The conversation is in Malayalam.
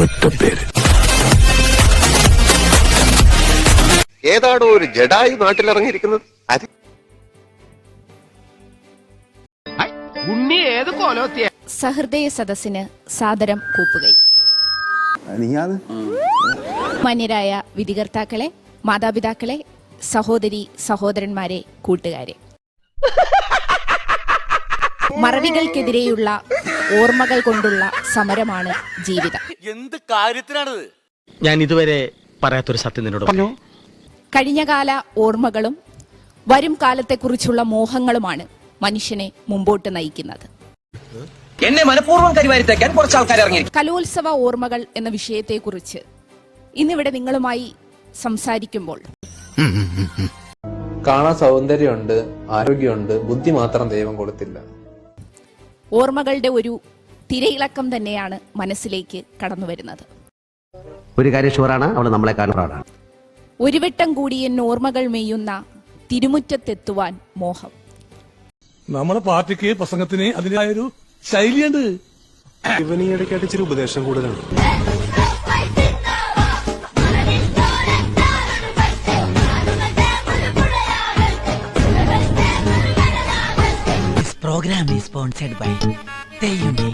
ചീത്തപ്പേര്. ഏതാണോ ഒരു ജഡായി നാട്ടിലിറങ്ങിയിരിക്കുന്നത്? സഹൃദയ സദസ്സിന് സാദരം കൂപ്പുകൈ. മാന്യരായ വിധികർത്താക്കളെ, മാതാപിതാക്കളെ, സഹോദരി സഹോദരന്മാരെ, കൂട്ടുകാരെ, മറവികൾക്കെതിരെയുള്ള ഓർമ്മകൾ കൊണ്ടുള്ള സമരമാണ് ജീവിതം. എന്ത് കാര്യത്തിനാണിത്? ഞാൻ ഇതുവരെ പറയാത്തൊരു സത്യം നിന്നോട് പറഞ്ഞു. കഴിഞ്ഞകാല ഓർമ്മകളും വരും കാലത്തെക്കുറിച്ചുള്ള മോഹങ്ങളുമാണ് മനുഷ്യനെ മുമ്പോട്ട് നയിക്കുന്നത്. എന്നെ മനഃപൂർവ്വം കരിവാരിത്തേക്കാൻ കുറച്ച് ആൾക്കാർ ഇറങ്ങി. കലോത്സവ ഓർമ്മകൾ എന്ന വിഷയത്തെക്കുറിച്ച് ഇന്നിവിടെ നിങ്ങളുമായി സംസാരിക്കുമ്പോൾ കാണാൻ സൗന്ദര്യമുണ്ട്, ആരോഗ്യമുണ്ട്, ബുദ്ധി മാത്രം ദൈവം കൊടുത്തില്ല. ഓർമ്മകളുടെ ഒരു തിരയിളക്കം തന്നെയാണ് മനസ്സിലേക്ക് കടന്നു വരുന്നത്. ഒരു കാര്യം ഷുവറാണ്, അവള് നമ്മളെ കാണാറാണ്. ഒരു വട്ടം കൂടി എൻ ഓർമ്മകൾ മെയ്യുന്ന തിരുമുറ്റത്തെത്തുവാൻ മോഹം. നമ്മുടെ പാർട്ടിക്ക് പ്രസംഗത്തിന് അതിൻ്റെതായൊരു ശൈലിയുണ്ട്. ഇവന് ഈ ഇടയ്ക്കായിട്ട് ഇച്ചിരി ഉപദേശം കൂടുതലാണ്. Program is sponsored by Teyumi.